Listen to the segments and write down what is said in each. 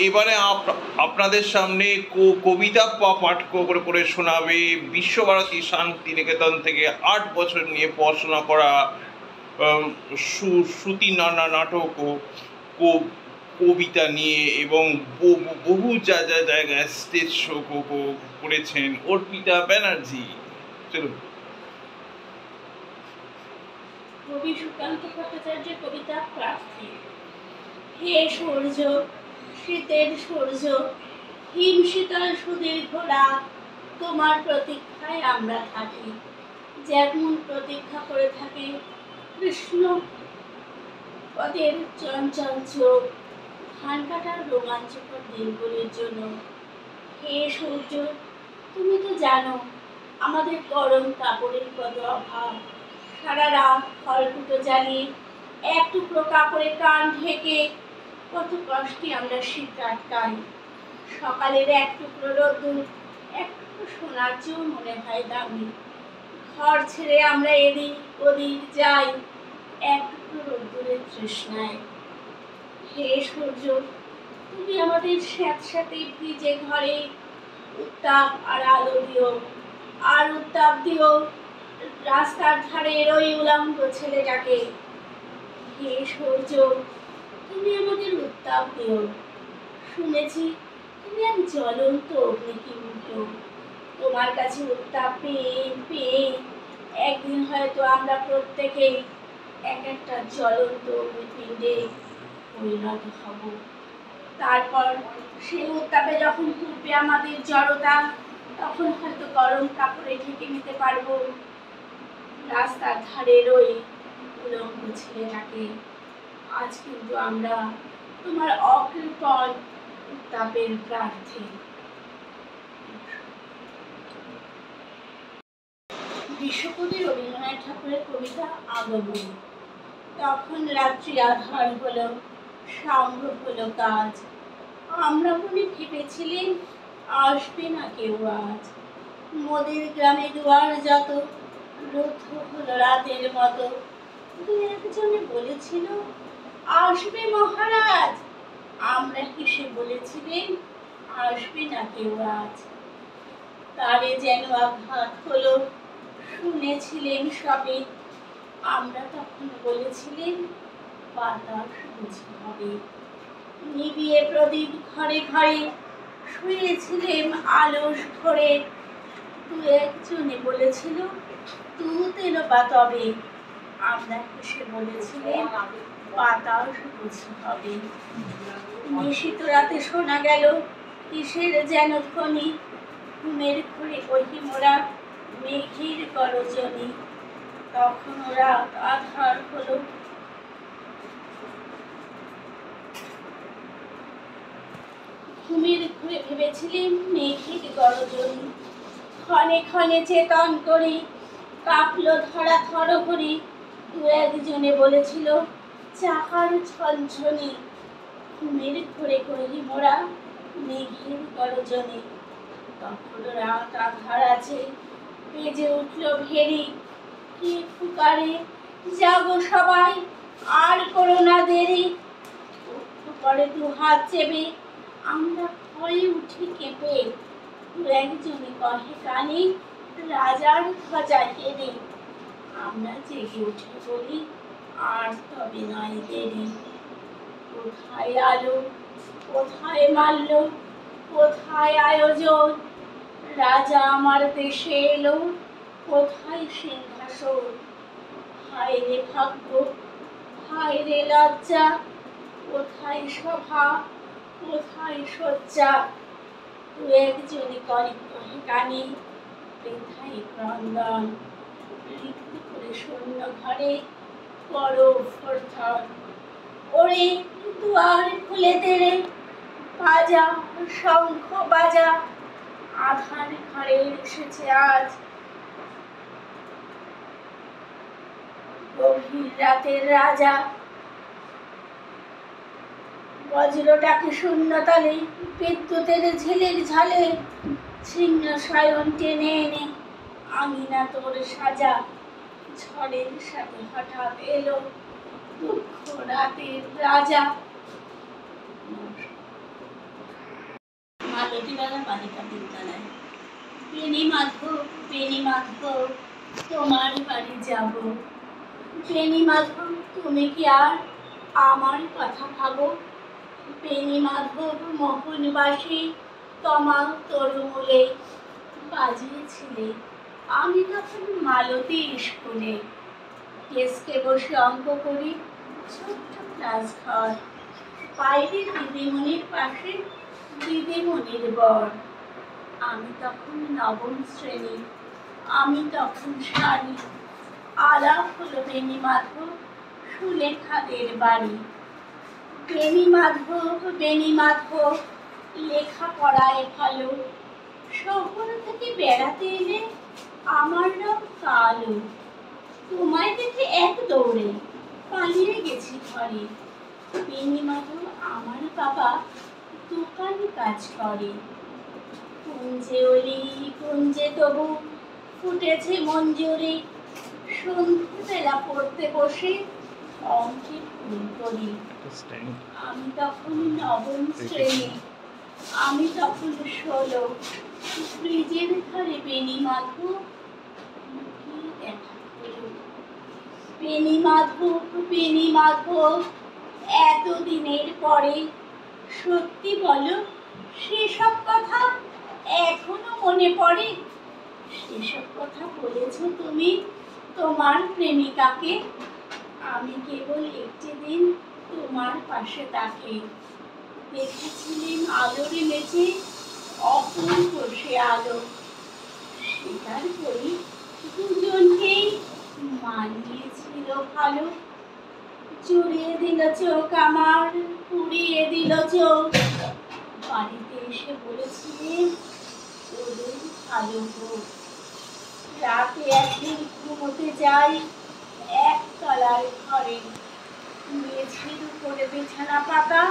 এবারে আপনাদের সামনে কবিতা পাঠ করে শোনাবে বিশ্বভারতী শান্তিনিকেতন থেকে ৮ বছর নিয়ে পড়াশোনা করা শ্রুতি নাটক ও কবিতা নিয়ে এবং বহু জায়গায় স্টেজ শো করেছেন অর্পিতা ব্যানার্জি। চলুন। কবি সুকান্ত ভট্টাচার্যের কবিতা প্রার্থী। হে সূর্য, শীতের সূর্য, হিম শীতল সুদীর্ঘ রাত, তোমার প্রতীক্ষায় আমরা থাকি। যেমন প্রতীক্ষা করে থাকে কৃষ্ণ পদের চঞ্চল চোখ ধান কাটার রোমাঞ্চকর দিনগুলির জন্য। হে সূর্য, তুমি তো জানো আমাদের গরম কাপড়ের কত অভাব। সারা রাত খড়কুটো জ্বালিয়ে এক টুকরো কাপড়ে কান ঢেকে কত কষ্টে আমরা শীত কাটাই। সকালের এক টুকরো রোদ্দুর এক টুকরো সোনার চেয়েও মনে হয় দামি। ঘর ছেড়ে আমরা এদিক ওদিক যাই এক টুকরো রোদ্দুরের তৃষ্ণায়। হে সূর্য, তুমি আমাদের স্যাঁতস্যাঁতে ভিজে ঘরে উত্তাপ আর আলো দিও, আর উত্তাপ দিও রাস্তার ধারে ওই উলঙ্গ ছেলেটাকে। হে সূর্য, তুমি আমাদের উত্তাপ দিও। শুনেছি তুমি এক জ্বলন্ত অগ্নিকুণ্ড। তোমার কাছে উত্তাপ পেয়ে পেয়ে একদিন হয়তো আমরা প্রত্যেকেই এক একটা জ্বলন্ত অগ্নিপিণ্ডে পরিণত হব। তারপর সেই উত্তাপে যখন পূর্বে আমাদের জড়তা, তখন হয়তো গরম কাপড়ে ঢেকে নিতে পারবো রাস্তার ধারের ওই উলঙ্গ ছেলেটাকে। আজ কিন্তু আমরা তোমার অকৃপণ উত্তাপের প্রার্থী। বিশ্বকবি রবীন্দ্রনাথ ঠাকুরের কবিতা আগমন। তখন রাত্রি আধার হলো, সম্ভব হলো কাজ। আমরা মনে ভেবেছিলেন আসবে না কেউ আজ। মোদের গ্রামে দুয়ার যত রুদ্ধ হলো রাতের মতো। দু একজনে বলেছিল আসবে মহারাজ। আমরা হেসে বলেছিলেন আসবে না কেউ আজ। তারে যেন আঘাত হলো, শুনেছিলেন সবে। আমরা তখন বলেছিলেন বাতাস বুঝি হবে। নিবিয়ে প্রদীপ ঘরে ঘরে শুয়েছিলেন আলস ভরে। দু একজনে বলেছিল তুতেন বা তবে। আমরা হেসে বলেছিলেন বাতাস বুঝি হবে। নিশীত রাতে শোনা গেল কিসের যেন ধ্বনি। ঘুমের ঘরে কহি মোরা মেঘের গরজনি। তখন ওরা আধার হলো, ঘুমের ঘুরে ভেবেছিলেন মেঘের গরজনি। ক্ষণে ক্ষণে চেতন করে কাঁপলো ধরা থরহরি। দু একজনে বলেছিল চাকার ছনছনি। ঘুমের ঘরে কহি মোরা মেঘের গরজনি। তখন রাত আধার আছে, বেজে উঠল ভেরি। কে ফুকারে জাগো সবাই, আর করো না দেরি। করে দু হাত চেপে আমরা ভয়ে উঠি কেঁপে। দু একজনে কহে কানে রাজার ধ্বজা হেরি। আমরা জেগে উঠে বলি আর তবে নয় দেরি। কোথায় আলো, কোথায় মাল্য, কোথায় আয়োজন। রাজা আমার দেশে এলো, কোথায় সিংহাসন। হায় রে ভাগ্য, হায় রে লজ্জা, কোথায় সভা, কোথায় শয্যা। দু একজনে কহে কানে বৃথাই ক্রন্দন। রিক্ত করে শূন্য ঘরে করো অভ্যর্থন। ওরে দুয়ার খুলে তেরে বাজা শঙ্খ বাজা। আধার ঘরে এসেছে আজ গভীর রাতের রাজা। বজ্রটাকে শূন্যতলে বিদ্যুতের ঝিলিক ঝালে। ছিন্ন শয়ন টেনে এনে আঙিনা তোর সাজা। ঝড়ের সাথে হঠাৎ এলো দুঃখ রাতের রাজা। ভারতীবেলা বালিকা বিদ্যালয়। বেনি মাধব, বেনি মাধব, তোমার বাড়ি যাব। বেনি মাধব, তুমি কি আর আমার কথা ভাবো? বেনি মাধব মোহনবাসী তমাল তরুমূলে বাজিয়েছিলে। আমি তখন মালতী স্কুলে ডেস্কে বসে অঙ্ক করি, ছোট্ট ক্লাস ঘর, বাইরে দিদিমণির পাশে দিদিমণির বর। আমি তখন নবম শ্রেণী, আমি তখন শাড়ি। আলাপ হলো বেনি মাধব সুলেখাদের বাড়ি। বেনি মাধব, বেনি মাধব, লেখাপড়ায় ভালো। শহর থেকে বেড়াতে এলে আমার রং কালো। তোমায় দেখে এক দৌড়ে পালিয়ে গেছি ঘরে। বেনি মাধব আমার বাবা দোকানে কাজ করে। কুঞ্জে অলি কুঞ্জে তবু ফুটেছে মঞ্জুরি। সন্ধ্যেবেলা পড়তে বসে অঙ্কে ভুল করি। আমি তখন নবম শ্রেণী, আমি তখন 16। ব্রিজের ধারে বেনি মাধব লুকিয়ে দেখা হলো। বেনি মাধব, বেনি মাধব, এতদিনের পরে সত্যি বলো, সেসব কথা এখনো মনে পড়ে? সেসব কথা বলেছো তুমি তোমার প্রেমিকাকে? আমি কেবল একটি দিন তোমার পাশে তাকে দেখেছিলেন আলোরে মেঝে অপূর্ব সে আলো। স্বীকার করি দুজনকেই মানিয়েছিল ভালো। জুড়িয়ে দিল চোখ আমার, পুড়িয়ে দিল চোখ। বাড়িতে এসে বলেছিলেন ওদের ভালো হোক। রাতে একদিন ঘুমোতে যাই একতলার ঘরে, মেঝের উপরে বিছানা পাতা,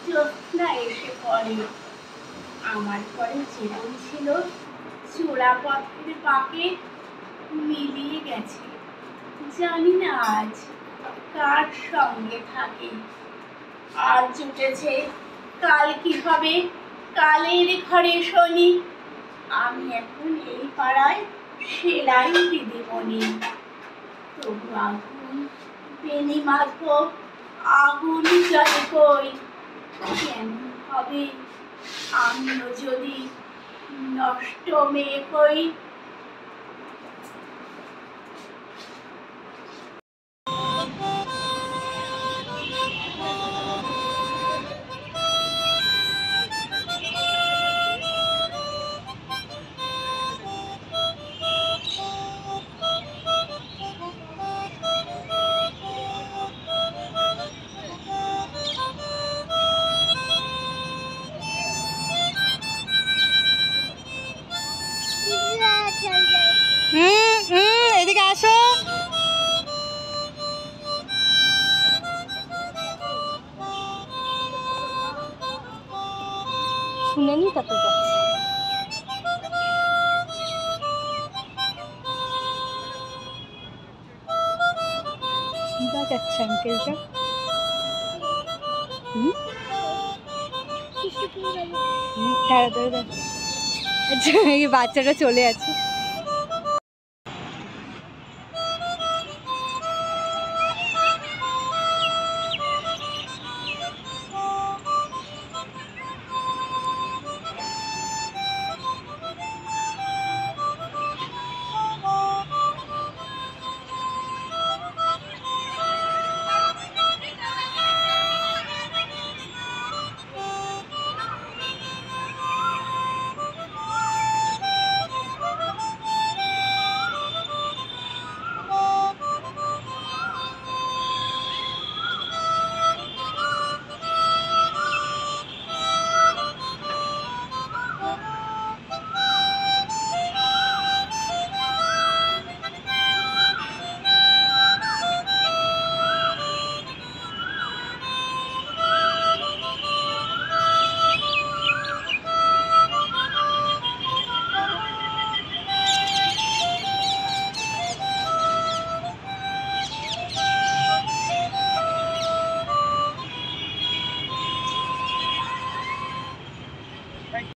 জ্যোৎস্না এসে পড়ে। আমার পরে যেরকম ছিল চোরাপথের পাকে মিলিয়ে গেছে। জানি না আজ কার সঙ্গে থাকে। আজ জুটেছে, কাল কি হবে? কালের ঘরে শনি। আমি এখন এই পাড়ায় সেলাই দিদিমণি। তবু আগুন, বেনি মাধব, আগুন জ্বলে কই? কেমন হবে আমিও যদি নষ্ট মেয়ে কই? এদিকে আসো। শুনেনি তারপর যাচ্ছে। কি বাজাচ্ছে আঙ্কেলটা? দাঁড়া দাঁড়া দাঁড়া। আচ্ছা এই বাচ্চাটা চলে আছে।